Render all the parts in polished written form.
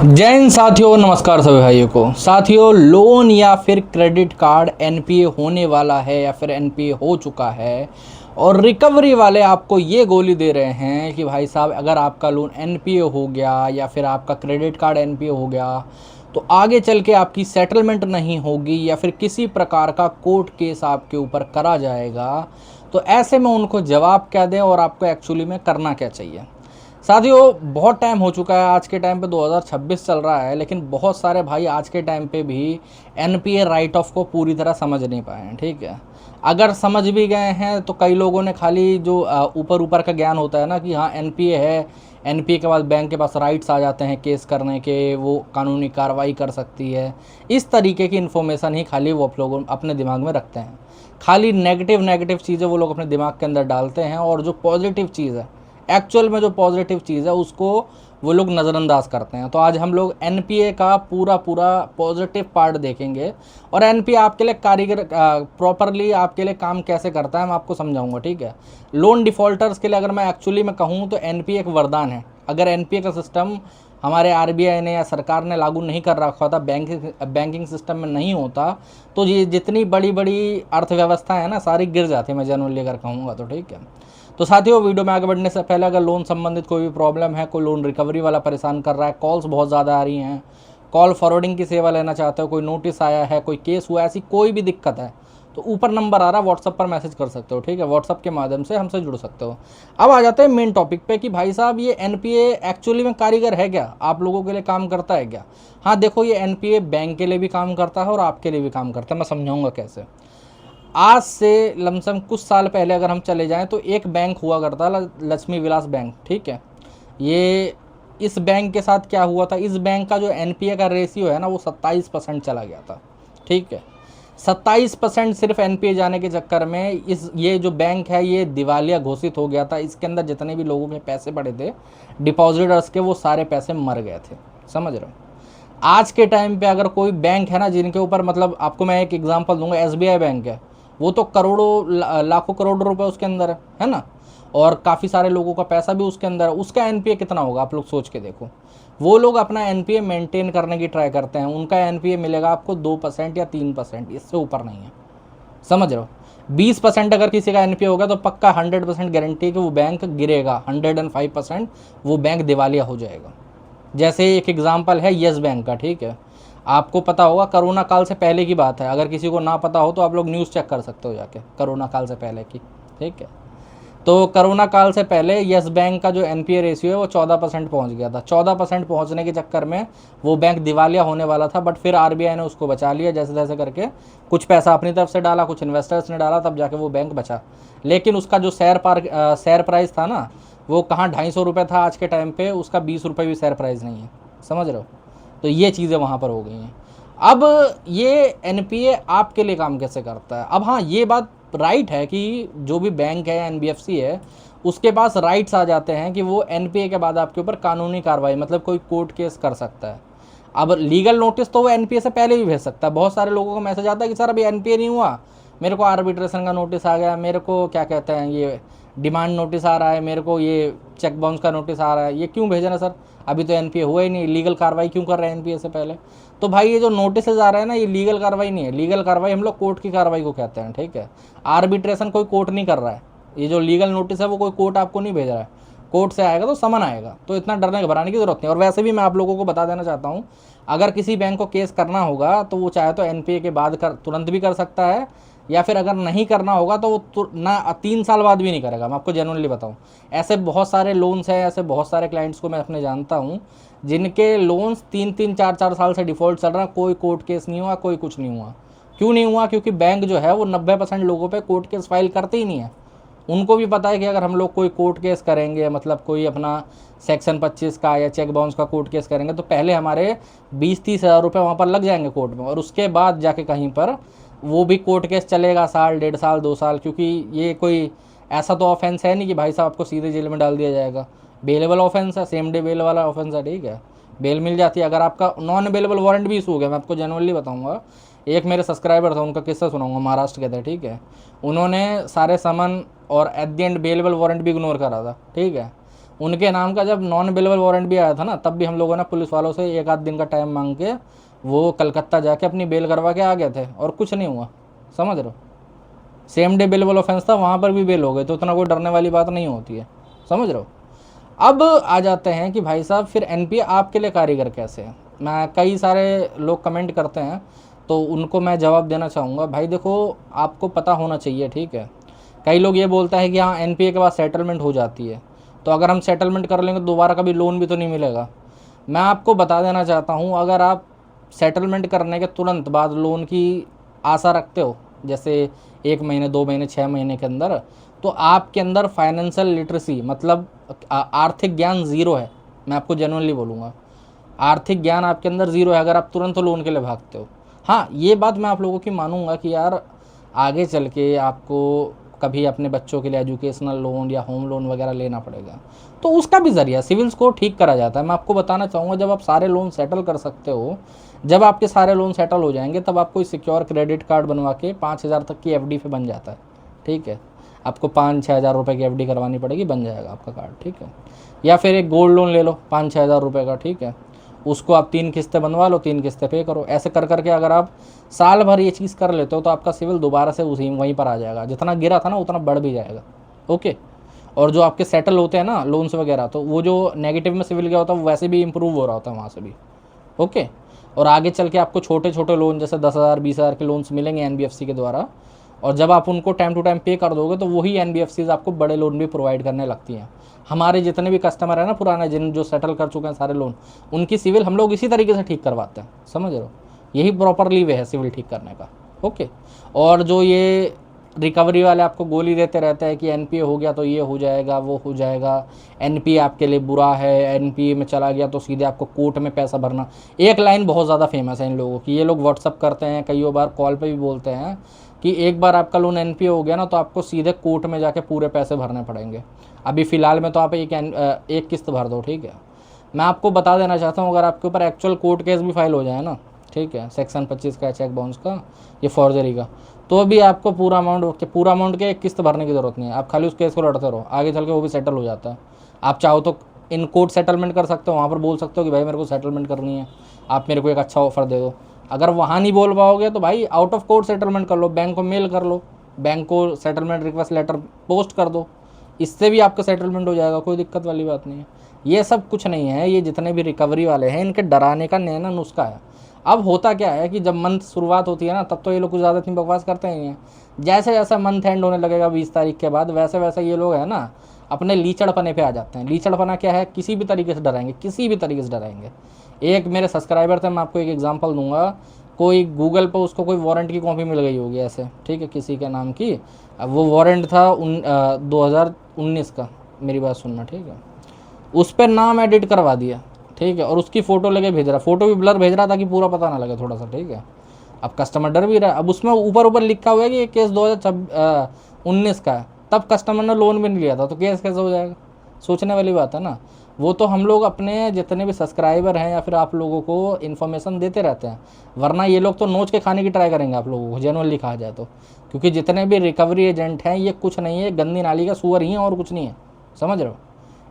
जय हिंद साथियों, नमस्कार सभी भाइयों को। साथियों, लोन या फिर क्रेडिट कार्ड एनपीए होने वाला है या फिर एनपीए हो चुका है और रिकवरी वाले आपको ये गोली दे रहे हैं कि भाई साहब अगर आपका लोन एनपीए हो गया या फिर आपका क्रेडिट कार्ड एनपीए हो गया तो आगे चल के आपकी सेटलमेंट नहीं होगी या फिर किसी प्रकार का कोर्ट केस आपके ऊपर करा जाएगा। तो ऐसे में उनको जवाब क्या दें और आपको एक्चुअली में करना क्या चाहिए। साथियों, बहुत टाइम हो चुका है। आज के टाइम पे 2026 चल रहा है, लेकिन बहुत सारे भाई आज के टाइम पे भी एनपीए राइट ऑफ को पूरी तरह समझ नहीं पाए हैं। ठीक है, अगर समझ भी गए हैं तो कई लोगों ने खाली जो ऊपर ऊपर का ज्ञान होता है ना कि हाँ एनपीए है, एनपीए के बाद बैंक के पास राइट्स आ जाते हैं केस करने के, वो कानूनी कार्रवाई कर सकती है। इस तरीके की इन्फॉर्मेशन ही खाली वो आप लोग अपने दिमाग में रखते हैं। खाली नेगेटिव नेगेटिव चीज़ें वो लोग अपने दिमाग के अंदर डालते हैं और जो पॉजिटिव चीज़ है, एक्चुअल में जो पॉजिटिव चीज़ है उसको वो लोग नज़रअंदाज करते हैं। तो आज हम लोग एनपीए का पूरा पॉजिटिव पार्ट देखेंगे और एनपीए आपके लिए कारीगर प्रॉपरली आपके लिए काम कैसे करता है मैं आपको समझाऊंगा। ठीक है, लोन डिफ़ॉल्टर्स के लिए अगर मैं एक्चुअली में कहूँ तो एनपीए एक वरदान है। अगर एनपीए का सिस्टम हमारे आरबीआई ने या सरकार ने लागू नहीं कर रखा था, बैंकिंग सिस्टम में नहीं होता, तो ये जितनी बड़ी बड़ी अर्थव्यवस्था है ना सारी गिर जाती, मैं जनरली अगर कहूँगा तो। ठीक है, तो साथियों, वीडियो में आगे बढ़ने से पहले अगर लोन संबंधित कोई भी प्रॉब्लम है, कोई लोन रिकवरी वाला परेशान कर रहा है, कॉल्स बहुत ज़्यादा आ रही हैं, कॉल फॉरवर्डिंग की सेवा लेना चाहते हो, कोई नोटिस आया है, कोई केस हुआ, ऐसी कोई भी दिक्कत है तो ऊपर नंबर आ रहा है, व्हाट्सअप पर मैसेज कर सकते हो। ठीक है, व्हाट्सअप के माध्यम से हमसे जुड़ सकते हो। अब आ जाते हैं मेन टॉपिक पे कि भाई साहब ये एनपीए एक्चुअली में कारीगर है क्या, आप लोगों के लिए काम करता है क्या। हाँ देखो, ये एनपीए बैंक के लिए भी काम करता है और आपके लिए भी काम करता है। मैं समझाऊंगा कैसे। आज से लमसम कुछ साल पहले अगर हम चले जाएं तो एक बैंक हुआ करता लक्ष्मी विलास बैंक। ठीक है, ये इस बैंक के साथ क्या हुआ था, इस बैंक का जो एनपीए का रेशियो है ना वो 27% चला गया था। ठीक है, 27% सिर्फ एनपीए जाने के चक्कर में ये जो बैंक है ये दिवालिया घोषित हो गया था। इसके अंदर जितने भी लोगों के पैसे पड़े थे डिपॉजिटर्स के, वो सारे पैसे मर गए थे। समझ रहे हो। आज के टाइम पे अगर कोई बैंक है ना जिनके ऊपर, मतलब आपको मैं एक एग्जांपल दूंगा, एसबीआई बैंक है, वो तो करोड़ों लाखों करोड़ रुपए उसके अंदर है ना, और काफ़ी सारे लोगों का पैसा भी उसके अंदर है। उसका एनपीए कितना होगा आप लोग सोच के देखो। वो लोग अपना एनपीए मेंटेन करने की ट्राई करते हैं, उनका एनपीए मिलेगा आपको 2% या 3%, इससे ऊपर नहीं है। समझ रहे हो। 20% अगर किसी का एनपीए होगा तो पक्का 100% गारंटी है कि वो बैंक गिरेगा, 105% वो बैंक दिवालिया हो जाएगा। जैसे एक एग्जांपल है येस बैंक का। ठीक है, आपको पता होगा कोरोना काल से पहले की बात है, अगर किसी को ना पता हो तो आप लोग न्यूज़ चेक कर सकते हो जाके, कोरोना काल से पहले की। ठीक है, तो कोरोना काल से पहले येस बैंक का जो एनपीए रेशियो है वो 14% पहुंच गया था। 14% पहुंचने के चक्कर में वो बैंक दिवालिया होने वाला था, बट फिर आरबीआई ने उसको बचा लिया जैसे तैसे करके। कुछ पैसा अपनी तरफ से डाला, कुछ इन्वेस्टर्स ने डाला, तब जाके वो बैंक बचा। लेकिन उसका जो शेयर प्राइस था ना, वो कहाँ 250 रुपये था, आज के टाइम पे उसका 20 रुपये भी शेयर प्राइस नहीं है। समझ रहे हो। तो ये चीज़ें वहाँ पर हो गई हैं। अब ये एनपीए आपके लिए काम कैसे करता है। अब हाँ, ये बात राइट है कि जो भी बैंक है, एनबीएफसी है, उसके पास राइट्स आ जाते हैं कि वो एनपीए के बाद आपके ऊपर कानूनी कार्रवाई, मतलब कोई कोर्ट केस कर सकता है। अब लीगल नोटिस तो वो एनपीए से पहले भी भेज सकता है। बहुत सारे लोगों को मैसेज आता है कि सर अभी एनपीए नहीं हुआ, मेरे को आर्बिट्रेशन का नोटिस आ गया, मेरे को क्या कहते हैं ये डिमांड नोटिस आ रहा है, मेरे को ये चेक बाउंस का नोटिस आ रहा है। ये क्यों भेजना सर, अभी तो एनपीए हुआ ही नहीं, लीगल कार्रवाई क्यों कर रहे हैं एनपीए से पहले। तो भाई ये जो नोटिस आ रहा है ना, ये लीगल कार्रवाई नहीं है। लीगल कार्रवाई हम लोग कोर्ट की कार्रवाई को कहते हैं। ठीक है, आर्बिट्रेशन कोई कोर्ट नहीं कर रहा है। ये जो लीगल नोटिस है वो कोई कोर्ट आपको नहीं भेज रहा है, कोर्ट से आएगा तो समन आएगा, तो इतना डरने घबराने की जरूरत नहीं। और वैसे भी मैं आप लोगों को बता देना चाहता हूँ, अगर किसी बैंक को केस करना होगा तो वो चाहे तो एनपीए के बाद तुरंत भी कर सकता है, या फिर अगर नहीं करना होगा तो वो ना 3 साल बाद भी नहीं करेगा। मैं आपको जेन्युइनली बताऊं, ऐसे बहुत सारे लोन्स हैं, ऐसे बहुत सारे क्लाइंट्स को मैं अपने जानता हूं जिनके लोन्स 3-3, 4-4 साल से डिफ़ॉल्ट चल रहा है, कोई कोर्ट केस नहीं हुआ, कोई कुछ नहीं हुआ। क्यों नहीं हुआ, क्योंकि बैंक जो है वो 90% लोगों पे कोर्ट केस फाइल करते ही नहीं है। उनको भी पता है कि अगर हम लोग कोई कोर्ट केस करेंगे, मतलब कोई अपना सेक्शन 25 का या चेक बाउंस का कोर्ट केस करेंगे, तो पहले हमारे 20-30 हज़ार रुपये वहाँ पर लग जाएंगे कोर्ट में, और उसके बाद जाके कहीं पर वो भी कोर्ट केस चलेगा, साल, 1.5 साल, 2 साल। क्योंकि ये कोई ऐसा तो ऑफेंस है नहीं कि भाई साहब आपको सीधे जेल में डाल दिया जाएगा। बेलेबल ऑफेंस है, सेम डे बेल वाला ऑफेंस है। ठीक है, बेल मिल जाती है। अगर आपका नॉन अवेलेबल वारंट भी इशू हो गया, मैं आपको जेन्युइनली बताऊंगा, एक मेरे सब्सक्राइबर था, उनका किस्सा सुनाऊंगा, महाराष्ट्र के थे। ठीक है, उन्होंने सारे समन और at the end bailable warrant भी इग्नोर करा था। ठीक है, उनके नाम का जब नॉन अवेलेबल वारंट भी आया था ना, तब भी हम लोगों ने पुलिस वालों से 1 आध दिन का टाइम मांग के वो कलकत्ता जाके अपनी बेल करवा के आ गए थे, और कुछ नहीं हुआ। समझ रहे हो, सेम डे बेलेबल ऑफेंस था, वहाँ पर भी बेल हो गए, तो उतना कोई डरने वाली बात नहीं होती है। समझ रहे हो। अब आ जाते हैं कि भाई साहब फिर एनपीए आपके लिए कारीगर कैसे है। मैं कई सारे लोग कमेंट करते हैं, तो उनको मैं जवाब देना चाहूँगा। भाई देखो, आपको पता होना चाहिए, ठीक है। कई लोग ये बोलते हैं कि हाँ एनपीए के बाद सेटलमेंट हो जाती है, तो अगर हम सेटलमेंट कर लेंगे तो दोबारा कभी लोन भी तो नहीं मिलेगा। मैं आपको बता देना चाहता हूँ, अगर आप सेटलमेंट करने के तुरंत बाद लोन की आशा रखते हो, जैसे 1 महीने 2 महीने 6 महीने के अंदर, तो आपके अंदर फाइनेंशियल लिटरेसी मतलब आर्थिक ज्ञान ज़ीरो है। मैं आपको जेन्युइनली बोलूँगा, आर्थिक ज्ञान आपके अंदर ज़ीरो है अगर आप तुरंत लोन के लिए भागते हो। हाँ, ये बात मैं आप लोगों की मानूंगा कि यार आगे चल के आपको कभी अपने बच्चों के लिए एजुकेशनल लोन या होम लोन वगैरह लेना पड़ेगा, तो उसका भी ज़रिया सिविल स्कोर ठीक करा जाता है। मैं आपको बताना चाहूँगा, जब आप सारे लोन सेटल कर सकते हो, जब आपके सारे लोन सेटल हो जाएंगे, तब आपको सिक्योर क्रेडिट कार्ड बनवा के 5,000 तक की एफडी पे बन जाता है। ठीक है, आपको 5-6 हज़ार रुपये की एफडी करवानी पड़ेगी, बन जाएगा आपका कार्ड। ठीक है, या फिर एक गोल्ड लोन ले लो 5-6 हज़ार रुपये का। ठीक है, उसको आप 3 किस्तें बनवा लो, 3 किस्तें पे करो। ऐसे कर करके अगर आप साल भर ये चीज़ कर लेते हो, तो आपका सिविल दोबारा से उसी वहीं पर आ जाएगा, जितना गिरा था ना उतना बढ़ भी जाएगा। ओके, और जो आपके सेटल होते हैं ना लोन्स वगैरह, तो वो जो नेगेटिव में सिविल गया होता है वो वैसे भी इंप्रूव हो रहा होता है वहाँ से भी। ओके, और आगे चल के आपको छोटे छोटे लोन जैसे 10,000 20,000 के लोन्स मिलेंगे एनबीएफसी के द्वारा, और जब आप उनको टाइम टू टाइम पे कर दोगे, तो वही एनबीएफसीज आपको बड़े लोन भी प्रोवाइड करने लगती हैं। हमारे जितने भी कस्टमर है ना पुराने, जिन जो सेटल कर चुके हैं सारे लोन, उनकी सिविल हम लोग इसी तरीके से ठीक करवाते हैं। समझ रहे हो, यही प्रॉपरली वे है सिविल ठीक करने का। ओके, और जो ये रिकवरी वाले आपको गोली देते रहते हैं कि एनपीए हो गया तो ये हो जाएगा वो हो जाएगा, एनपीए आपके लिए बुरा है, एनपीए में चला गया तो सीधे आपको कोर्ट में पैसा भरना। एक लाइन बहुत ज़्यादा फेमस है इन लोगों की, ये लोग व्हाट्सअप करते हैं, कई बार कॉल पे भी बोलते हैं कि एक बार आपका लोन एनपीए हो गया ना, तो आपको सीधे कोर्ट में जाके पूरे पैसे भरने पड़ेंगे। अभी फ़िलहाल में तो आप एक किस्त भर दो। ठीक है, मैं आपको बता देना चाहता हूँ, अगर आपके ऊपर एक्चुअल कोर्ट केस भी फाइल हो जाए ना, ठीक है, सेक्शन 25 का, चेक बाउंस का, ये फॉर्जरी का, तो भी आपको पूरा अमाउंट के एक किस्त भरने की ज़रूरत नहीं है। आप खाली उस केस को लड़ते रहो, आगे चल के वो भी सेटल हो जाता है। आप चाहो तो इन कोर्ट सेटलमेंट कर सकते हो, वहाँ पर बोल सकते हो कि भाई मेरे को सेटलमेंट करनी है, आप मेरे को एक अच्छा ऑफर दे दो। अगर वहाँ नहीं बोल पाओगे तो भाई आउट ऑफ कोर्ट सेटलमेंट कर लो, बैंक को मेल कर लो, बैंक को सेटलमेंट रिक्वेस्ट लेटर पोस्ट कर दो, इससे भी आपका सेटलमेंट हो जाएगा, कोई दिक्कत वाली बात नहीं है। ये सब कुछ नहीं है, ये जितने भी रिकवरी वाले हैं इनके डराने का नया नुस्खा है। अब होता क्या है कि जब मंथ शुरुआत होती है ना, तब तो ये लोग कुछ ज़्यादा इतनी बकवास करते ही हैं। जैसे जैसे मंथ एंड होने लगेगा 20 तारीख के बाद, वैसे वैसे ये लोग है ना अपने लीचड़पने पे आ जाते हैं। लीचड़पना क्या है, किसी भी तरीके से डराएंगे, किसी भी तरीके से डराएंगे। एक मेरे सब्सक्राइबर थे, मैं आपको एक एग्जांपल दूंगा, कोई गूगल पर उसको कोई वारंट की कॉपी मिल गई होगी ऐसे, ठीक है, किसी के नाम की। अब वो वारंट था 2019 का, मेरी बात सुनना, ठीक है। उस पर नाम एडिट करवा दिया, ठीक है, और उसकी फ़ोटो लेके भेज रहा, फ़ोटो भी ब्लर भेज रहा ताकि पूरा पता ना लगे थोड़ा सा, ठीक है। अब कस्टमर डर भी रहा है। अब उसमें ऊपर ऊपर लिखा हुआ है कि ये केस 2019 का है, तब कस्टमर ने लोन भी नहीं लिया था, तो केस कैसे हो जाएगा। सोचने वाली बात है ना। वो तो हम लोग अपने जितने भी सब्सक्राइबर हैं या फिर आप लोगों को इन्फॉर्मेशन देते रहते हैं, वरना ये लोग तो नोच के खाने की ट्राई करेंगे आप लोगों को, जेनुअनली कहा जाए तो। क्योंकि जितने भी रिकवरी एजेंट हैं ये कुछ नहीं है, गंदी नाली का सुअर ही है और कुछ नहीं है। समझ रहे हो,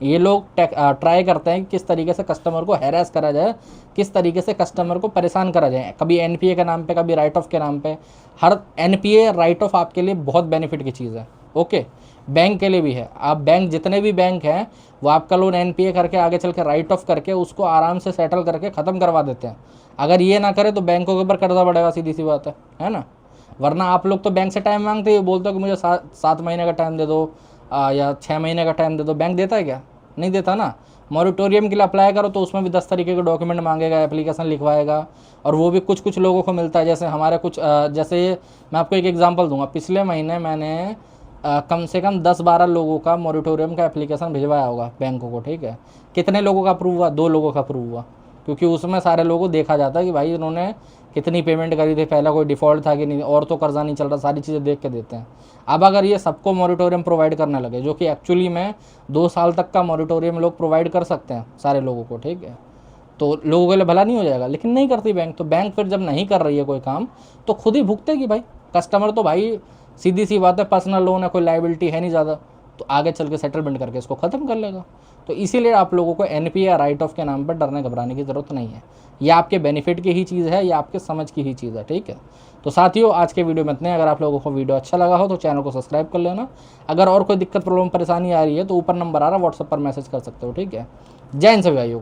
ये लोग ट्राई करते हैं कि किस तरीके से कस्टमर को हैरेस करा जाए, किस तरीके से कस्टमर को परेशान करा जाए, कभी एनपीए के नाम पे, कभी राइट ऑफ के नाम पे। हर एनपीए राइट ऑफ आपके लिए बहुत बेनिफिट की चीज़ है। ओके, बैंक के लिए भी है। आप बैंक जितने भी बैंक हैं वो आपका लोन एनपीए करके आगे चल के राइट ऑफ करके उसको आराम से सेटल करके ख़त्म करवा देते हैं। अगर ये ना करे तो बैंकों के ऊपर कर्जा बढ़ेगा, सीधी सी बात है ना। वरना आप लोग तो बैंक से टाइम मांगते हो, बोलते हो कि मुझे 7 महीने का टाइम दे दो या 6 महीने का टाइम दे दो। बैंक देता है क्या? नहीं देता ना। मॉरिटोरियम के लिए अप्लाई करो तो उसमें भी 10 तरीके के डॉक्यूमेंट मांगेगा, एप्लीकेशन लिखवाएगा, और वो भी कुछ कुछ लोगों को मिलता है। जैसे हमारे कुछ जैसे मैं आपको एक एग्जांपल दूंगा, पिछले महीने मैंने कम से कम 10-12 लोगों का मॉरिटोरियम का एप्लीकेशन भिजवाया होगा बैंकों को, ठीक है। कितने लोगों का अप्रूव हुआ? 2 लोगों का अप्रूव हुआ, क्योंकि उसमें सारे लोगों को देखा जाता है कि भाई इन्होंने कितनी पेमेंट करी थी, पहला कोई डिफ़ॉल्ट था कि नहीं, और तो कर्जा नहीं चल रहा, सारी चीज़ें देख के देते हैं। अब अगर ये सबको मॉरिटोरियम प्रोवाइड करने लगे, जो कि एक्चुअली में 2 साल तक का मॉरिटोरियम लोग प्रोवाइड कर सकते हैं सारे लोगों को, ठीक है, तो लोगों के लिए भला नहीं हो जाएगा। लेकिन नहीं करती बैंक, तो बैंक फिर जब नहीं कर रही है कोई काम तो खुद ही भुगतेगी भाई। कस्टमर तो भाई सीधी सी बात है, पर्सनल लोन है, कोई लाइबिलिटी है नहीं ज़्यादा, तो आगे चल के सेटलमेंट करके इसको ख़त्म कर लेगा। तो इसीलिए आप लोगों को एनपीए या राइट ऑफ के नाम पर डरने घबराने की ज़रूरत नहीं है। ये आपके बेनिफिट की ही चीज़ है, या आपके समझ की ही चीज़ है, ठीक है। तो साथियों आज के वीडियो में इतने। अगर आप लोगों को वीडियो अच्छा लगा हो तो चैनल को सब्सक्राइब कर लेना। अगर और कोई दिक्कत प्रॉब्लम परेशानी आ रही है तो ऊपर नंबर आ रहा है, व्हाट्सएप पर मैसेज कर सकते हो, ठीक है। जय हिंद सभी भाइयों।